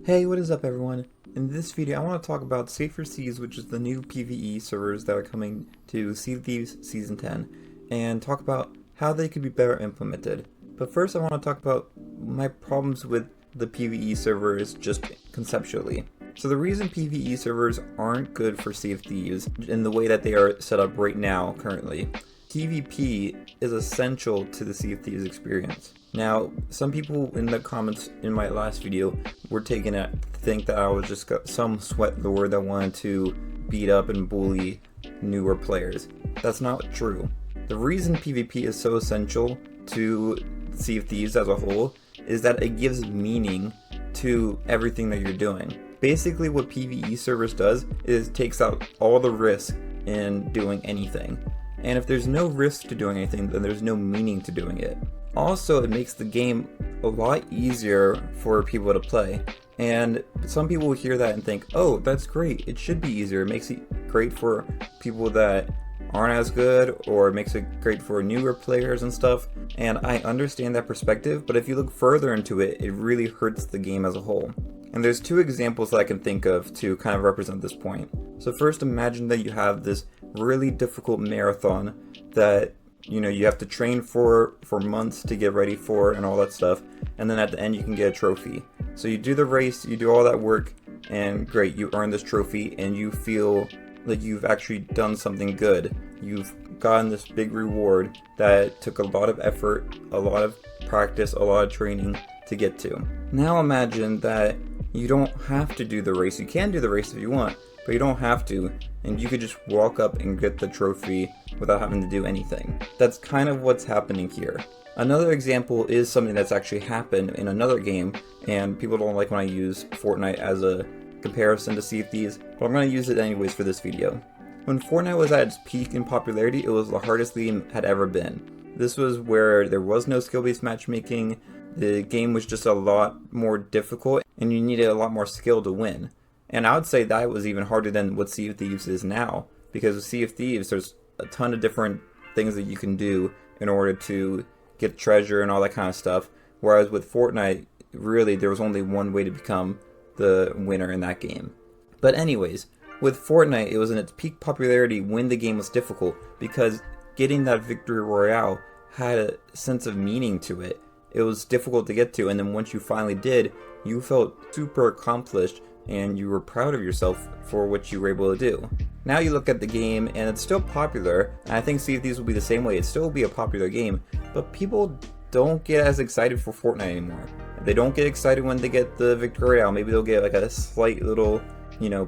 Hey, what is up everyone? In this video I want to talk about Safer Seas, which is the new PvE servers that are coming to Sea of Thieves Season 10, and talk about how they could be better implemented. But first I want to talk about my problems with the PvE servers just conceptually. So the reason PvE servers aren't good for Sea of Thieves in the way that they are set up right now currently, PvP is essential to the Sea of Thieves experience. Now, some people in the comments in my last video were taking it to think that I was just some sweat lord that wanted to beat up and bully newer players. That's not true. The reason PvP is so essential to Sea of Thieves as a whole is that it gives meaning to everything that you're doing. Basically what PvE servers does is takes out all the risk in doing anything. And if there's no risk to doing anything, then there's no meaning to doing it. Also, it makes the game a lot easier for people to play. And some people will hear that and think, oh, that's great, it should be easier. It makes it great for people that aren't as good, or it makes it great for newer players and stuff. And I understand that perspective, but if you look further into it, it really hurts the game as a whole. And there's two examples that I can think of to kind of represent this point. So first, imagine that you have this really difficult marathon that you have to train for months to get ready for and all that stuff, and then at the end you can get a trophy. So you do the race, you do all that work, and great, you earn this trophy and you feel like you've actually done something good. You've gotten this big reward that took a lot of effort, a lot of practice, a lot of training to get to. Now imagine that you don't have to do the race. You can do the race if you want, but you don't have to, and you could just walk up and get the trophy without having to do anything. That's kind of what's happening here. Another example is something that's actually happened in another game, and people don't like when I use Fortnite as a comparison to Sea of Thieves, but I'm going to use it anyways for this video. When Fortnite was at its peak in popularity, it was the hardest the game had ever been. This was where there was no skill-based matchmaking, the game was just a lot more difficult, and you needed a lot more skill to win. And I would say that was even harder than what Sea of Thieves is now, because with Sea of Thieves there's a ton of different things that you can do in order to get treasure and all that kind of stuff, whereas with Fortnite, really there was only one way to become the winner in that game. But anyways, with Fortnite, it was in its peak popularity when the game was difficult, because getting that victory royale had a sense of meaning to it. It was difficult to get to, and then once you finally did, you felt super accomplished and you were proud of yourself for what you were able to do. Now you look at the game and it's still popular, and I think Sea of Thieves will be the same way. It still will be a popular game, but people don't get as excited for Fortnite anymore. They don't get excited when they get the victory royale. Maybe they'll get like a slight little,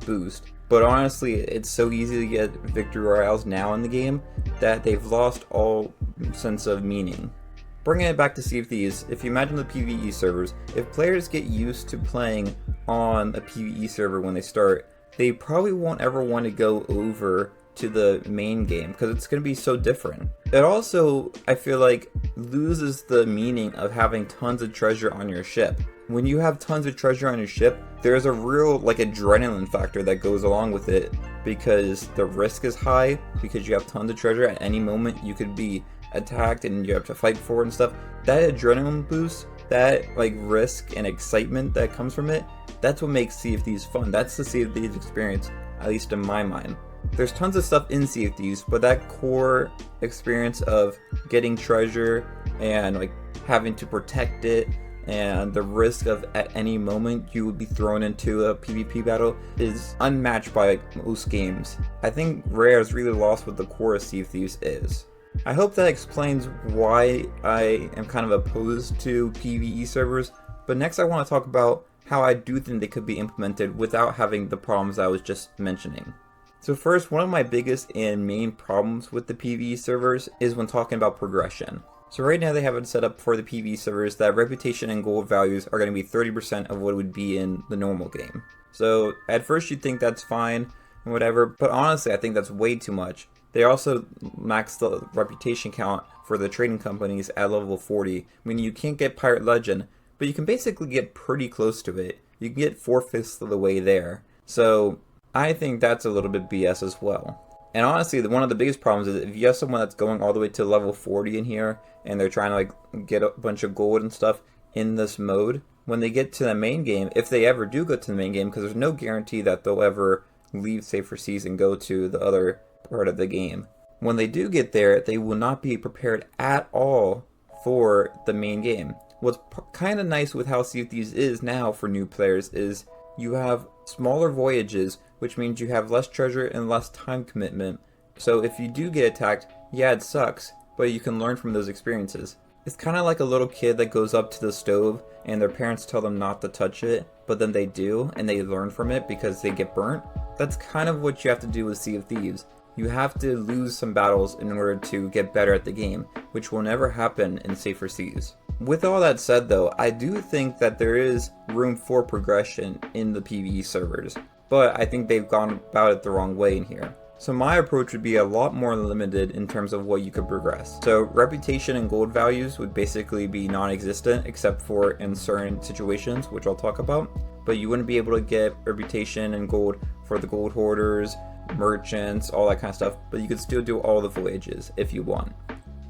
boost. But honestly, it's so easy to get victory royales now in the game that they've lost all sense of meaning. Bringing it back to Sea of Thieves, if you imagine the PvE servers, if players get used to playing on a PvE server when they start, they probably won't ever want to go over to the main game because it's going to be so different. It also, I feel like, loses the meaning of having tons of treasure on your ship. When you have tons of treasure on your ship, there's a real adrenaline factor that goes along with it, because the risk is high, because you have tons of treasure. At any moment you could be attacked and you have to fight for it and stuff. That adrenaline boost, that risk and excitement that comes from it, that's what makes Sea of Thieves fun. That's the Sea of Thieves experience, at least in my mind. There's tons of stuff in Sea of Thieves, but that core experience of getting treasure and having to protect it, and the risk of at any moment you would be thrown into a PvP battle is unmatched by most games. I think Rare has really lost what the core of Sea of Thieves is. I hope that explains why I am kind of opposed to PvE servers, but next I want to talk about how I do think they could be implemented without having the problems I was just mentioning. So first, one of my biggest and main problems with the PvE servers is when talking about progression. So right now they have it set up for the PvE servers that reputation and gold values are going to be 30% of what it would be in the normal game. So at first you'd think that's fine and whatever, but honestly I think that's way too much. They also max the reputation count for the trading companies at level 40, meaning you can't get Pirate Legend, but you can basically get pretty close to it. You can get 4/5 of the way there. So I think that's a little bit BS as well. And honestly, one of the biggest problems is if you have someone that's going all the way to level 40 in here, and they're trying to get a bunch of gold and stuff in this mode, when they get to the main game, if they ever do go to the main game, because there's no guarantee that they'll ever leave Safer Seas and go to the other part of the game. When they do get there, they will not be prepared at all for the main game. What's kind of nice with how Sea of Thieves is now for new players is you have smaller voyages, which means you have less treasure and less time commitment. So if you do get attacked, yeah, it sucks, but you can learn from those experiences. It's kind of like a little kid that goes up to the stove and their parents tell them not to touch it, but then they do and they learn from it because they get burnt. That's kind of what you have to do with Sea of Thieves. You have to lose some battles in order to get better at the game, which will never happen in Safer Seas. With all that said though, I do think that there is room for progression in the PvE servers, but I think they've gone about it the wrong way in here. So my approach would be a lot more limited in terms of what you could progress. So reputation and gold values would basically be non-existent except for in certain situations, which I'll talk about. But you wouldn't be able to get reputation and gold for the gold hoarders, merchants, all that kind of stuff, but you could still do all the voyages if you want.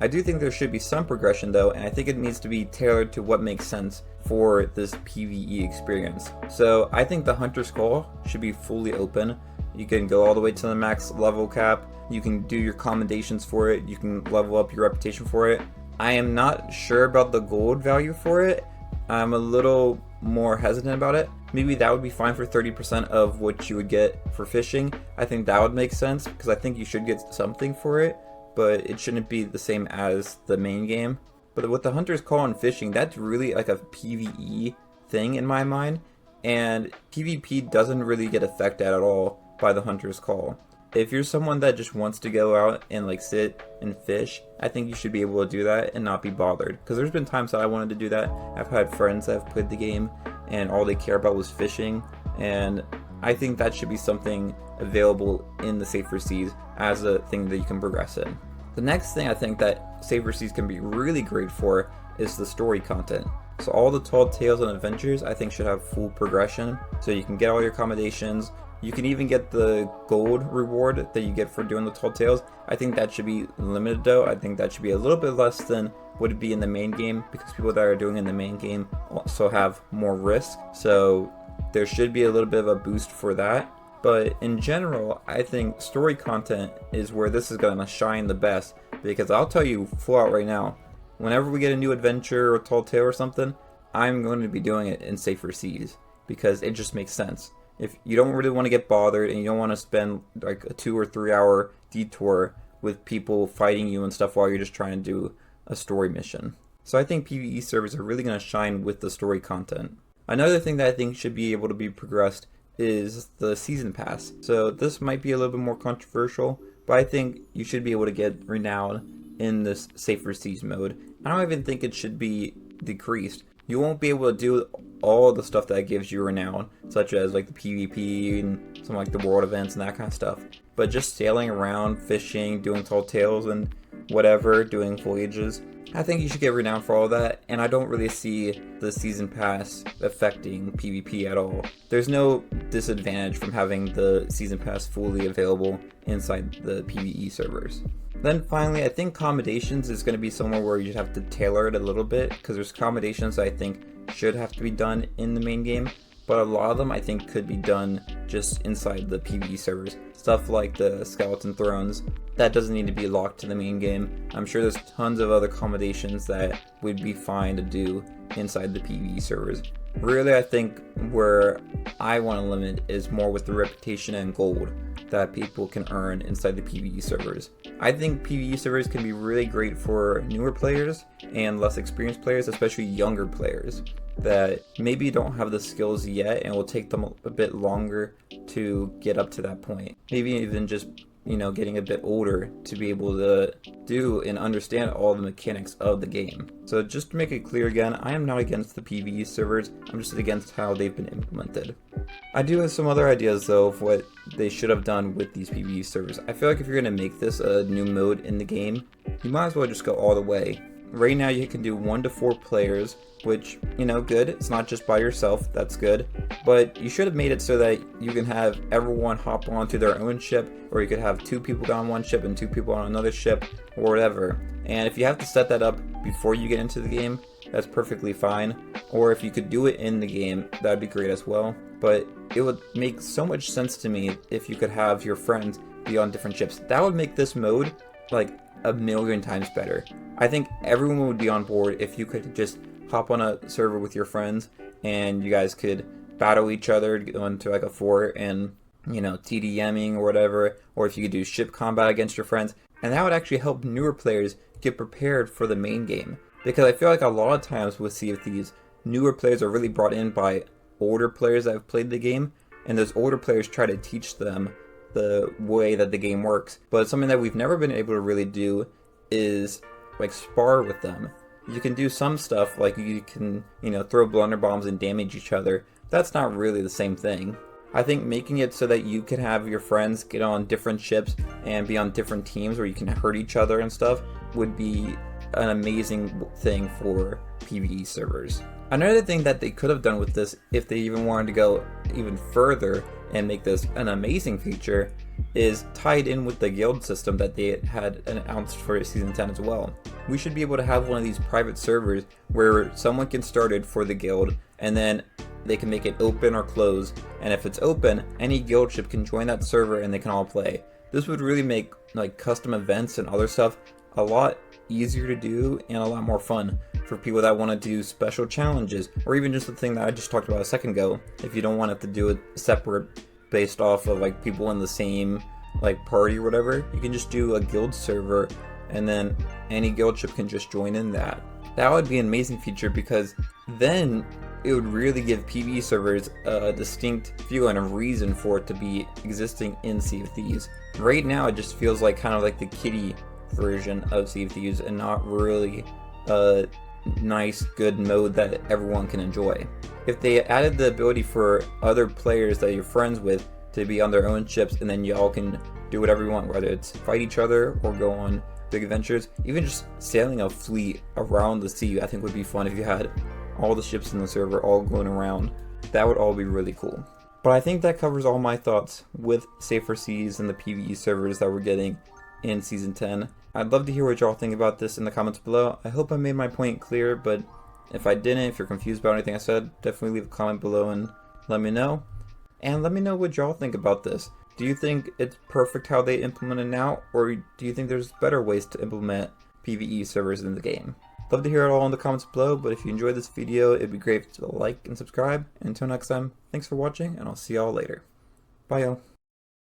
I do think there should be some progression though, and I think it needs to be tailored to what makes sense for this PvE experience. So I think the Hunter's Call should be fully open. You can go all the way to the max level cap, you can do your commendations for it, you can level up your reputation for it. I am not sure about the gold value for it. I'm a little more hesitant about it. Maybe that would be fine for 30% of what you would get for fishing. I think that would make sense because I think you should get something for it, but it shouldn't be the same as the main game. But with the Hunter's Call and fishing, that's really like a PvE thing in my mind, and PvP doesn't really get affected at all by the Hunter's Call. If you're someone that just wants to go out and like sit and fish, I think you should be able to do that and not be bothered. Because there's been times that I wanted to do that. I've had friends that have played the game and all they care about was fishing, and I think that should be something available in the Safer Seas as a thing that you can progress in. The next thing I think that Safer Seas can be really great for is the story content. So all the Tall Tales and Adventures I think should have full progression, so you can get all your accommodations. You can even get the gold reward that you get for doing the Tall Tales. I think that should be limited though. I think that should be a little bit less than would it be in the main game, because people that are doing in the main game also have more risk. So there should be a little bit of a boost for that. But in general, I think story content is where this is going to shine the best, because I'll tell you full out right now, whenever we get a new adventure or Tall Tale or something, I'm going to be doing it in Safer Seas because it just makes sense. If you don't really want to get bothered and you don't want to spend like a 2 or 3 hour detour with people fighting you and stuff while you're just trying to do a story mission. So I think PvE servers are really going to shine with the story content. Another thing that I think should be able to be progressed is the season pass. So this might be a little bit more controversial, but I think you should be able to get renown in this Safer Seas mode. I don't even think it should be decreased. You won't be able to do all the stuff that gives you renown, such as like the PvP and some like the world events and that kind of stuff. But just sailing around, fishing, doing Tall Tales and whatever, doing voyages, I think you should get renown for all that, and I don't really see the season pass affecting PvP at all. There's no disadvantage from having the season pass fully available inside the PvE servers. Then finally, I think accommodations is going to be somewhere where you have to tailor it a little bit, because there's accommodations that I think should have to be done in the main game, but a lot of them I think could be done just inside the PvE servers. Stuff like the skeleton thrones, that doesn't need to be locked to the main game. I'm sure there's tons of other accommodations that would be fine to do inside the PvE servers. Really, I think where I want to limit is more with the reputation and gold that people can earn inside the PvE servers. I think PvE servers can be really great for newer players and less experienced players, especially younger players that maybe don't have the skills yet and will take them a bit longer to get up to that point. Maybe even just, getting a bit older to be able to do and understand all the mechanics of the game. So just to make it clear again, I am not against the PvE servers, I'm just against how they've been implemented. I do have some other ideas though of what they should have done with these PvE servers. I feel like if you're going to make this a new mode in the game, you might as well just go all the way. Right now you can do 1 to 4 players, which, good. It's not just by yourself, that's good. But you should have made it so that you can have everyone hop onto their own ship, or you could have 2 people on one ship and 2 people on another ship, or whatever. And if you have to set that up before you get into the game, that's perfectly fine. Or if you could do it in the game, that'd be great as well. But it would make so much sense to me if you could have your friends be on different ships. That would make this mode like a million times better. I think everyone would be on board if you could just hop on a server with your friends and you guys could battle each other, go into like a fort and, you know, TDMing or whatever, or if you could do ship combat against your friends. And that would actually help newer players get prepared for the main game. Because I feel like a lot of times with Sea of Thieves, newer players are really brought in by older players that have played the game, and those older players try to teach them the way that the game works. But something that we've never been able to really do is like spar with them. You can do some stuff, like you can, you know, throw blunder bombs and damage each other. That's not really the same thing. I think making it so that you can have your friends get on different ships and be on different teams where you can hurt each other and stuff would be an amazing thing for PvE servers. Another thing that they could have done with this, if they even wanted to go even further and make this an amazing feature, is tied in with the guild system that they had announced for Season 10 as well. We should be able to have one of these private servers where someone can start it for the guild, and then they can make it open or close, and if it's open, any guild ship can join that server and they can all play. This would really make like custom events and other stuff a lot easier to do and a lot more fun for people that want to do special challenges, or even just the thing that I just talked about a second ago. If you don't want to have to do it separate based off of like people in the same like party or whatever, you can just do a guild server and then any guild ship can just join in that. That would be an amazing feature, because then it would really give PvE servers a distinct feel and a reason for it to be existing in Sea of Thieves. Right now it just feels like kind of like the kiddie version of Sea of Thieves and not really a nice, good mode that everyone can enjoy. If they added the ability for other players that you're friends with to be on their own ships, and then y'all can do whatever you want, whether it's fight each other or go on big adventures, even just sailing a fleet around the sea, I think would be fun if you had all the ships in the server all going around. That would all be really cool. But I think that covers all my thoughts with Safer Seas and the PvE servers that we're getting in Season 10. I'd love to hear what y'all think about this in the comments below. I hope I made my point clear, but if I didn't, if you're confused about anything I said, definitely leave a comment below and let me know. And let me know what y'all think about this. Do you think it's perfect how they implement it now, or do you think there's better ways to implement PvE servers in the game? Love to hear it all in the comments below, but if you enjoyed this video, it'd be great to like and subscribe. Until next time, thanks for watching, and I'll see y'all later. Bye y'all.